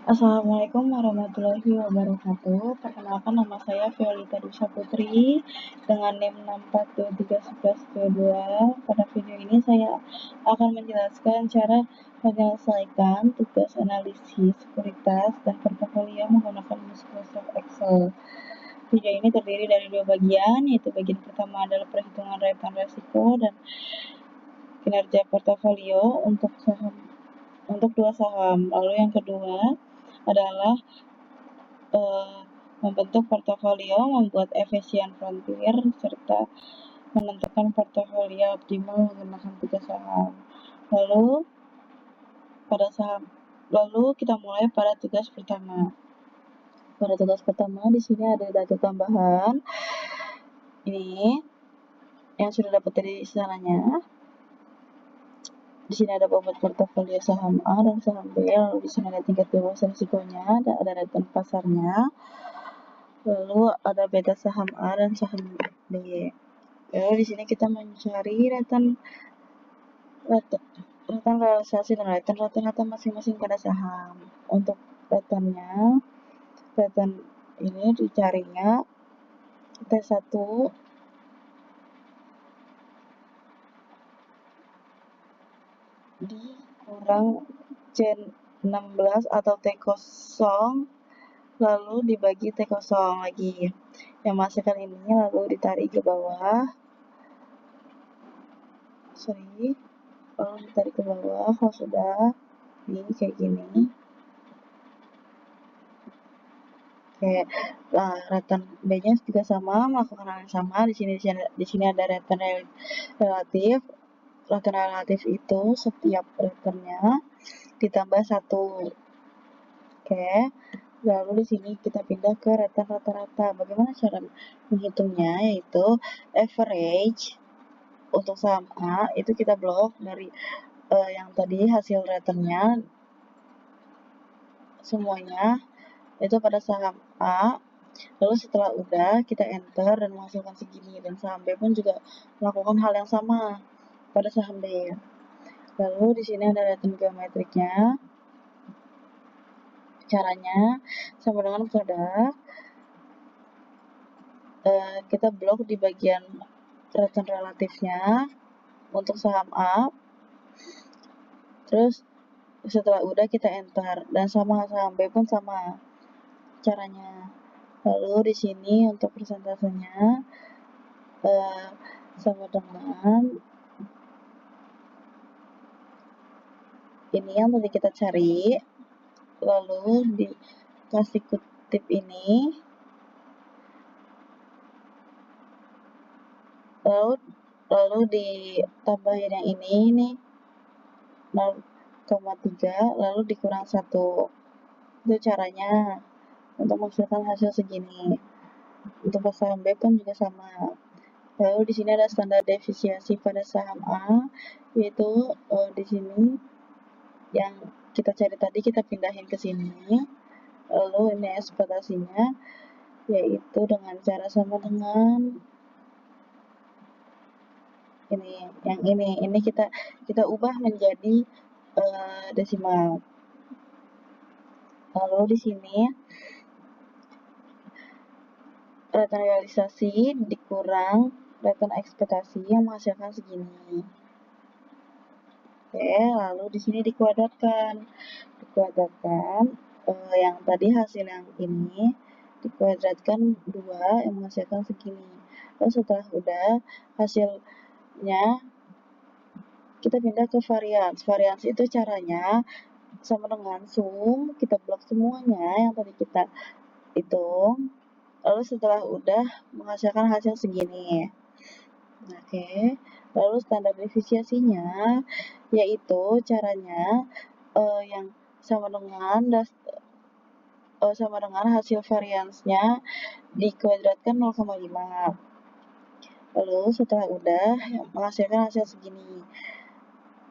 Assalamualaikum warahmatullahi wabarakatuh. Perkenalkan, nama saya Violita Dusa Putri dengan NIM 642331122. Pada video ini saya akan menjelaskan cara menyelesaikan tugas analisis sekuritas dan portofolio menggunakan Microsoft Excel. Video ini terdiri dari dua bagian, yaitu bagian pertama adalah perhitungan rentan resiko dan kinerja portofolio untuk dua saham. Lalu yang kedua adalah membentuk portofolio, membuat efisien frontier, serta menentukan portofolio optimal menggunakan tiga saham. Lalu kita mulai pada tugas pertama. Pada tugas pertama di sini ada data tambahan. Ini yang sudah dapat dari sananya. Di sini ada bobot portofolio saham A dan saham B. Lalu di sini ada tingkat bebas risikonya, ada return pasarnya. Lalu ada beta saham A dan saham B. Lalu di sini kita mencari return realisasi dan return rata-rata masing-masing pada saham. Untuk return ini dicarinya T1 dikurang C16 atau T0 lalu dibagi T0 lagi. Yang menghasilkan ini lalu ditarik ke bawah. Lalu ditarik ke bawah. Kalau sudah ini kayak gini. Oke. Nah, return B-nya juga sama, melakukan hal yang sama. Di sini ada return relatif. Return relatif itu setiap returnnya ditambah 1. Oke. Lalu di sini kita pindah ke return rata-rata. Bagaimana cara menghitungnya? Yaitu average untuk saham A itu kita blok dari yang tadi hasil returnnya semuanya itu pada saham A. Lalu setelah udah kita enter dan menghasilkan segini, dan saham B pun juga melakukan hal yang sama pada saham B. Lalu di sini ada return geometriknya. Caranya sama dengan produk. Kita blok di bagian return relatifnya untuk saham A. Terus setelah udah kita enter, dan sama saham B pun sama caranya. Lalu di sini untuk persentasenya sama dengan ini yang tadi kita cari. Lalu dikasih kutip ini. Lalu ditambahin yang ini nih 0,3 lalu dikurang 1. Itu caranya untuk menghasilkan hasil segini. Untuk saham B pun juga sama. Lalu di sini ada standar defisiensi pada saham A, yaitu di sini yang kita cari tadi kita pindahin ke sini. Lalu ini ekspektasinya yaitu dengan cara sama dengan ini kita ubah menjadi desimal. Lalu di sini return realisasi dikurang return ekspektasi yang menghasilkan segini. Oke, lalu di sini dikuadratkan yang tadi hasil yang ini dikuadratkan 2 yang menghasilkan segini. Lalu setelah udah hasilnya kita pindah ke varians. Varians itu caranya sama dengan sum, kita blok semuanya yang tadi kita hitung. Lalu setelah udah menghasilkan hasil segini. Oke. Lalu standar defisiensinya yaitu caranya yang sama dengan hasil variansnya dikuadratkan 0,5. Lalu setelah udah menghasilkan hasil segini.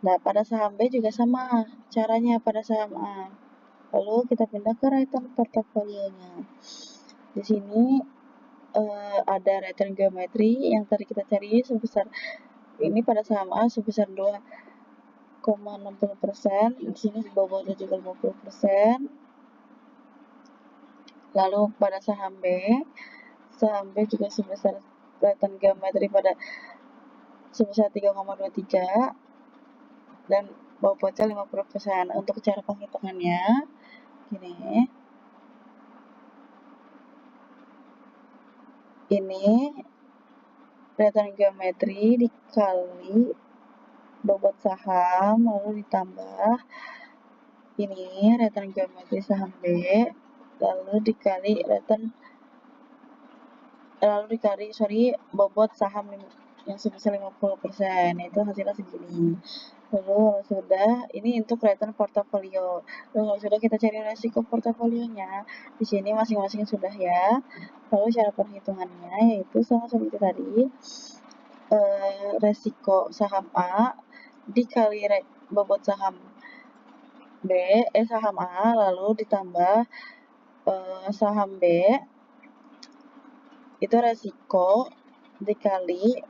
Nah, pada saham B juga sama caranya pada saham A. Lalu kita pindah ke return portofolionya. Di sini ada return geometri yang tadi kita cari sebesar ini pada saham A sebesar 2,60%. Di sini bobotnya juga 50%. Lalu pada saham B juga sebesar return geometri pada sebesar 3,23 dan bobotnya 50%. Untuk cara penghitungannya gini, ini return geometri dikali bobot saham lalu ditambah ini return geometri saham B lalu dikali bobot saham yang sebesar 50%, itu hasilnya segini. Lalu kalau sudah, ini untuk return portofolio. Lalu kalau sudah kita cari resiko portofolionya, di sini masing-masing sudah ya. Lalu cara perhitungannya yaitu sama seperti tadi, resiko saham A dikali bobot saham saham A lalu ditambah saham B itu resiko dikali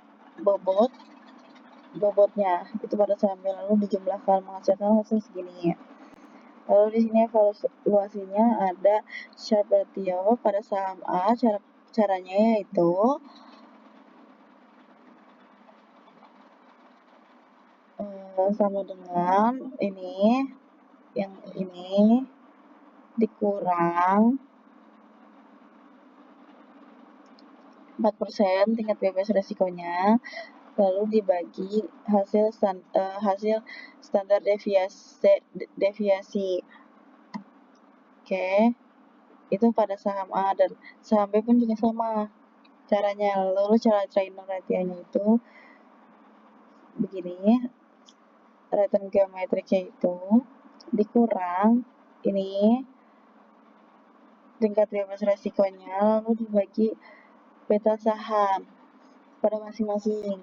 bobotnya itu pada saham B lalu dijumlahkan menghasilkan hasil segini. Lalu di sini evaluasinya ada Sharpe ratio pada saham A, caranya yaitu sama dengan yang ini dikurang 4% tingkat bebas resikonya, lalu dibagi hasil standar deviasi. Oke, itu pada saham A dan saham B pun juga sama caranya. Lalu cara trainer ratio-nya itu begini, return geometriknya itu dikurang ini tingkat bebas resikonya lalu dibagi beta saham pada masing-masing.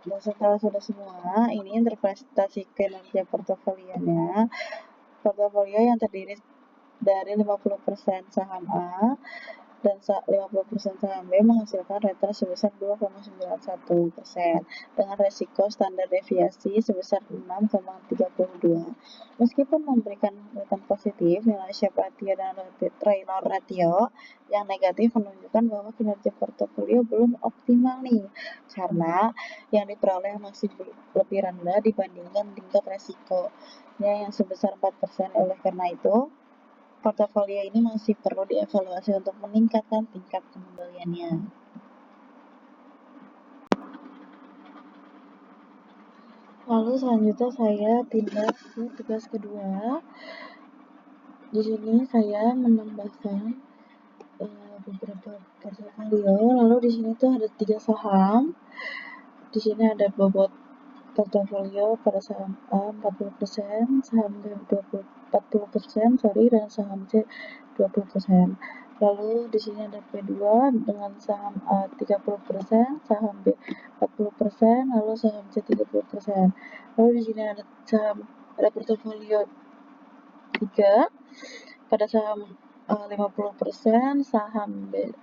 Dan setelah sudah semua, ini interpretasi kinerja portofolio yang terdiri dari 50% saham A dan 50% saham B menghasilkan return sebesar 2,91% dengan resiko standar deviasi sebesar 6,32. Meskipun memberikan return positif, nilai Sharpe ratio dan trainer ratio yang negatif menunjukkan bahwa kinerja portofolio belum optimal nih, karena yang diperoleh masih lebih rendah dibandingkan tingkat resikonya yang sebesar 4%. Oleh karena itu, portofolio ini masih perlu dievaluasi untuk meningkatkan tingkat kembaliannya. Lalu selanjutnya saya pindah ke tugas kedua. Di sini saya menambahkan beberapa portofolio. Lalu di sini tuh ada 3 saham. Di sini ada bobot portofolio pada saham A 40%, saham B 40%, dan saham C 20%. Lalu di sini ada P2 dengan saham A 30%, saham B 40%, lalu saham C 30%. Lalu di sini ada portofolio 3 pada saham A 50%, saham B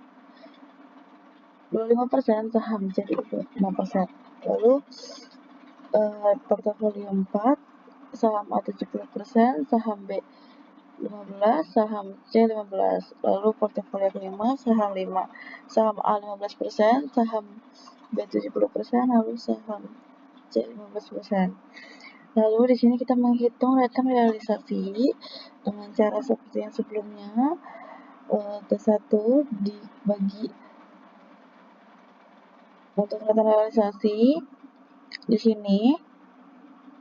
25%, saham C 5%. Lalu portofolio 4 saham A 70%, saham B 15, saham C 15. Lalu portofolio kelima saham A 15%, saham B 70%, lalu saham C 15%. Lalu di sini kita menghitung return realisasi dengan cara seperti yang sebelumnya. T1 dibagi untuk return realisasi di sini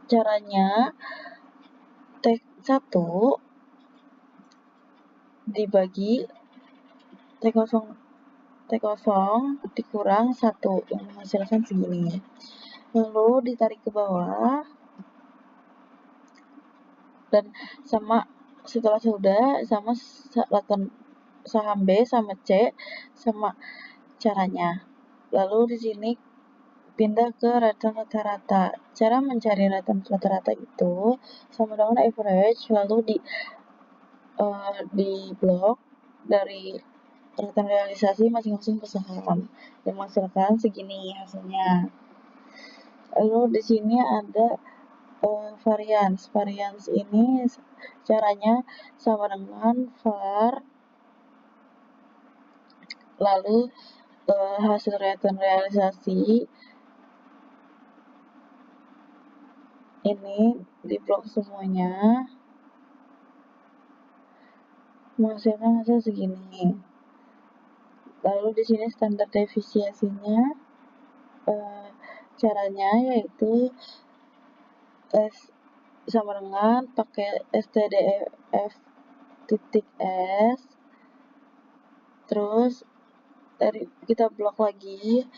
caranya T1 dibagi T0 dikurang 1 yang menghasilkan segini. Lalu ditarik ke bawah dan setelah sudah sama saham B sama C sama caranya. Lalu di sini pindah ke return rata-rata. Cara mencari return rata-rata itu sama dengan average lalu di blok dari return realisasi masing-masing saham yang menghasilkan segini hasilnya. Lalu di sini ada variance. Variance ini caranya sama dengan var lalu hasil return realisasi ini di blok semuanya menghasilkan hasil segini. Lalu di sini standar defisiensinya caranya yaitu sama dengan pakai STDF titik S, terus dari kita blok lagi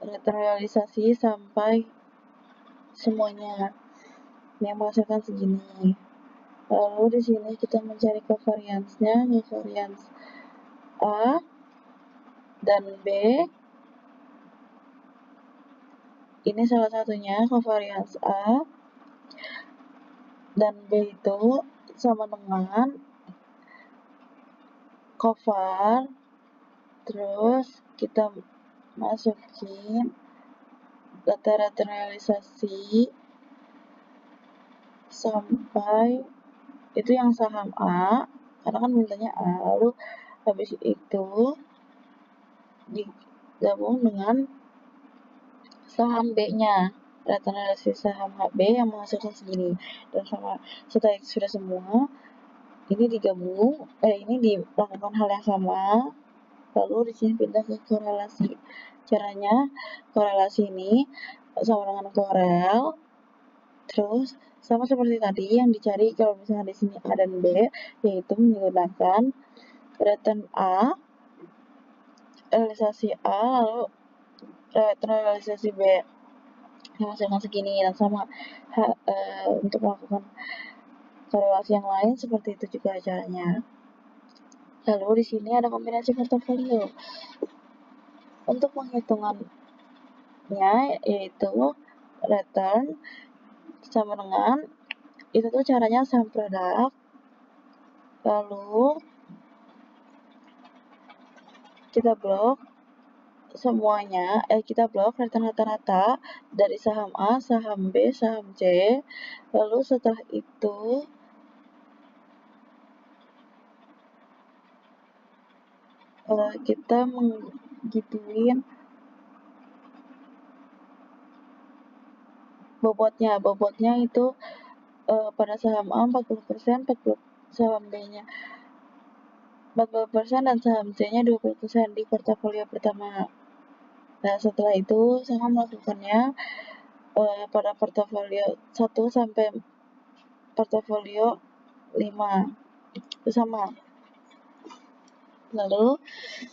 return realisasi sampai semuanya yang menghasilkan segini. Lalu di sini kita mencari covariance-nya, covariance A dan B. Ini salah satunya covariance A dan B itu sama dengan covar, terus kita masukin data return realisasi sampai itu yang saham A karena kan mintanya A, lalu habis itu digabung dengan saham B-nya, return realisasi saham B yang menghasilkan segini. Dan sama setelah itu sudah semua ini digabung, ini dilakukan hal yang sama, lalu di sini pindah ke korelasi. Caranya korelasi ini sama dengan korel, terus sama seperti tadi yang dicari kalau misalnya di sini A dan B, yaitu menggunakan return A, realisasi A, lalu realisasi B menghasilkan segini, dan sama untuk melakukan korelasi yang lain seperti itu juga caranya. Lalu di sini ada kombinasi portofolio. Untuk penghitungannya yaitu return sama dengan itu tuh caranya sum product, lalu kita blok semuanya, kita blok return rata-rata dari saham A, saham B, saham C. Lalu setelah itu kita menggituin bobotnya itu pada saham A 40%, 40 saham B-nya 40% dan saham C-nya 20% di portofolio pertama. Nah, setelah itu saya melakukannya pada portofolio 1 sampai portofolio 5. Itu sama. Lalu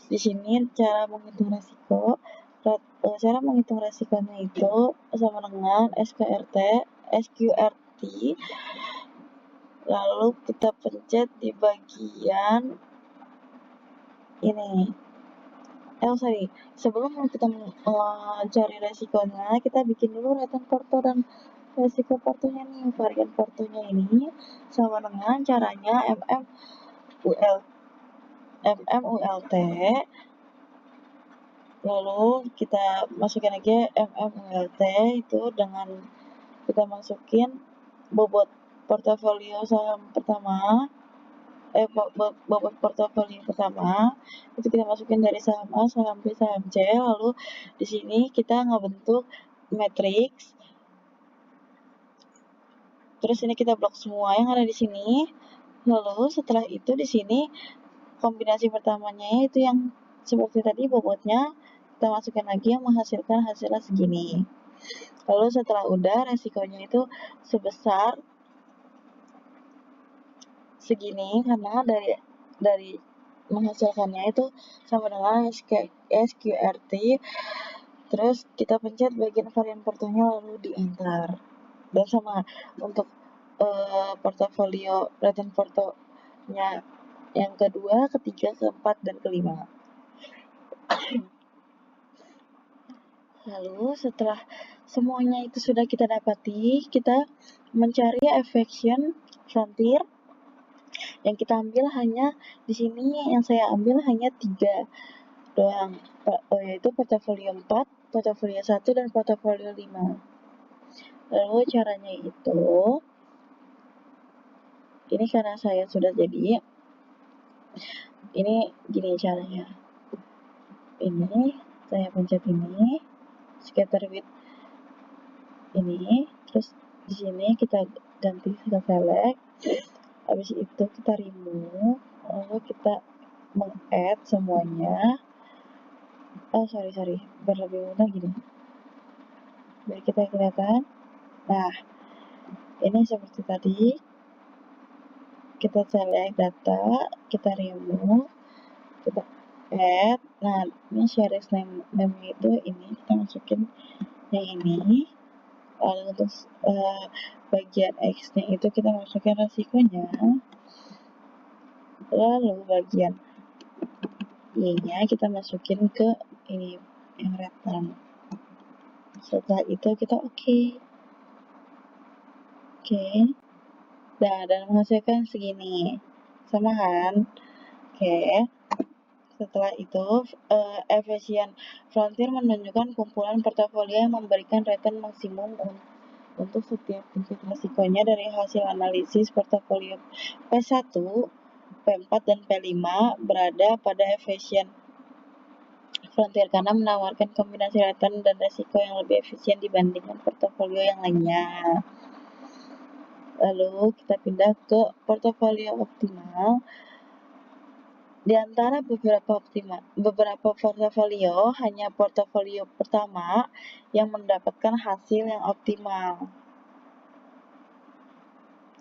di sini cara menghitung resiko. Cara menghitung resikonya itu sama dengan SQRT. Lalu kita pencet di bagian ini. Sebelum kita mencari resikonya, kita bikin dulu return porto dan resiko portonya nih. Varian portonya ini sama dengan caranya MMULT. Lalu kita masukin lagi MMULT itu dengan kita masukin bobot portofolio saham pertama, bobot portofolio pertama itu kita masukin dari saham A, saham B, saham C. Lalu di sini kita ngebentuk matrix. Terus ini kita blok semua yang ada di sini. Lalu setelah itu di sini kombinasi pertamanya itu yang seperti tadi bobotnya kita masukkan lagi yang menghasilkan hasilnya segini. Lalu setelah udah resikonya itu sebesar segini karena dari menghasilkannya itu sama dengan SQRT. Terus kita pencet bagian varian portonya lalu di enter. Dan sama untuk portofolio return portonya yang kedua, ketiga, keempat, dan kelima. Lalu setelah semuanya itu sudah kita dapati, kita mencari affection frontier. Yang kita ambil hanya di sini yang saya ambil hanya 3 doang, yaitu portofolio 4, portofolio 1, dan portofolio 5. Lalu caranya itu, ini karena saya sudah jadi, ini gini caranya. Ini saya pencet ini, scatter with ini, terus di sini kita ganti ke select, habis itu kita remove, lalu kita meng-add semuanya. Oh sorry, biar lebih mudah gini, biar kita kelihatan. Nah, ini seperti tadi, kita select data, kita remove, kita add. Nah, ini series name itu ini kita masukin yang ini. Lalu untuk bagian X nya itu kita masukin resikonya. Lalu bagian Y nya kita masukin ke ini yang return. Setelah itu kita oke. Nah, dan menghasilkan segini, sama kan? Oke. Setelah itu, efisien Frontier menunjukkan kumpulan portofolio yang memberikan return maksimum untuk setiap tingkat risikonya dari hasil analisis portofolio P1, P4, dan P5 berada pada efisien Frontier karena menawarkan kombinasi return dan risiko yang lebih efisien dibandingkan portofolio yang lainnya. Lalu kita pindah ke portofolio optimal. Di antara beberapa portofolio, hanya portofolio pertama yang mendapatkan hasil yang optimal.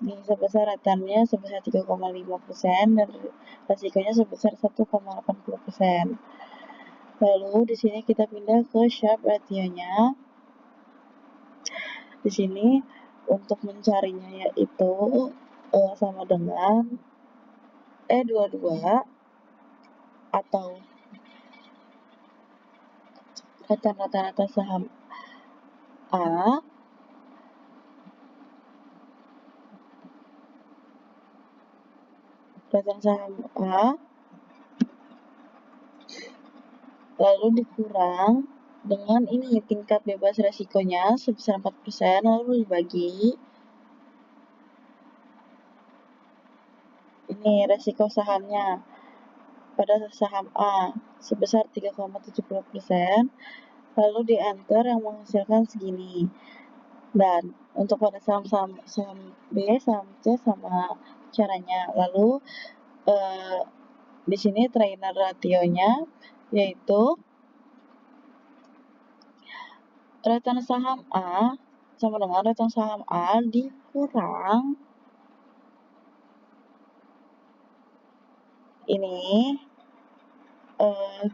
Ini sebesar returnnya sebesar 3,5% dan resikonya sebesar 1,80%. Lalu di sini kita pindah ke Sharpe ratio-nya. Di sini untuk mencarinya yaitu sama dengan E22 atau return rata-rata saham A lalu dikurang dengan ini tingkat bebas resikonya sebesar 4%, lalu dibagi ini resiko sahamnya pada saham A sebesar 3,70%, lalu di enter yang menghasilkan segini. Dan untuk pada saham B, saham C sama caranya. Lalu di sini trainer ratio-nya yaitu return saham A sama dengan return saham A dikurang ini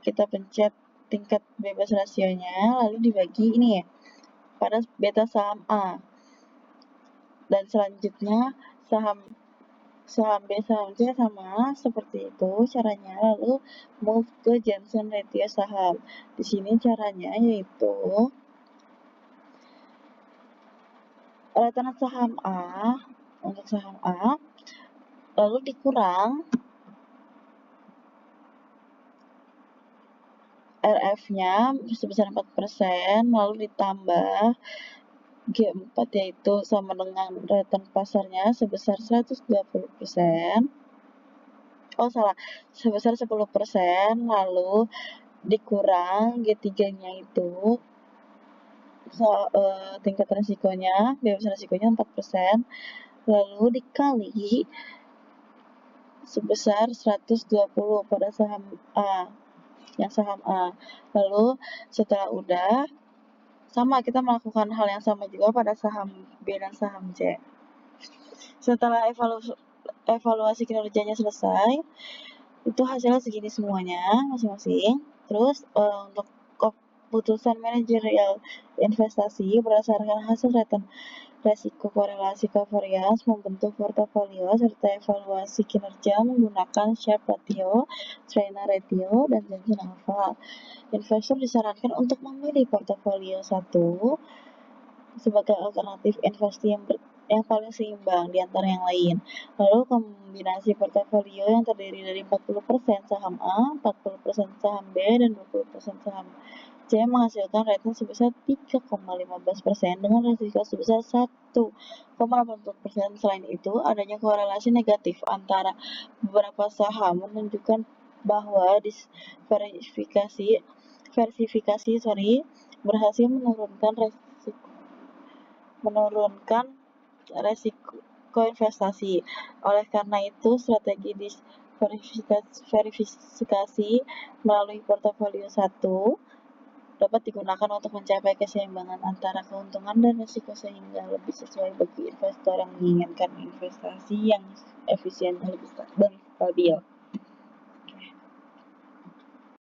kita pencet tingkat bebas rasionya lalu dibagi ini ya pada beta saham A, dan selanjutnya saham B, saham C sama seperti itu caranya. Lalu move ke Jensen ratio saham. Di sini caranya yaitu return saham A untuk saham A lalu dikurang RF-nya sebesar 4%, lalu ditambah G4 yaitu sama dengan return pasarnya sebesar 120%. Sebesar 10%, lalu dikurang G3-nya itu tingkat resikonya, bebas resikonya 4%, lalu dikali sebesar 120 pada saham A, yang saham A. Lalu setelah udah, sama kita melakukan hal yang sama juga pada saham B dan saham C. Setelah evaluasi kinerjanya selesai, itu hasilnya segini semuanya masing-masing. Terus untuk keputusan manajerial investasi berdasarkan hasil return resiko korelasi covariance membentuk portofolio serta evaluasi kinerja menggunakan Sharpe ratio, trainer ratio, dan Jensen alpha. Investor disarankan untuk memilih portofolio 1 sebagai alternatif investasi yang paling seimbang di antara yang lain. Lalu kombinasi portofolio yang terdiri dari 40% saham A, 40% saham B, dan 20% saham C menghasilkan return sebesar 3,15% dengan resiko sebesar 1,84%. Selain itu, adanya korelasi negatif antara beberapa saham menunjukkan bahwa berhasil menurunkan resiko investasi. Oleh karena itu, strategi diversifikasi melalui portofolio satu dapat digunakan untuk mencapai keseimbangan antara keuntungan dan risiko sehingga lebih sesuai bagi investor yang menginginkan investasi yang efisien dan stabil.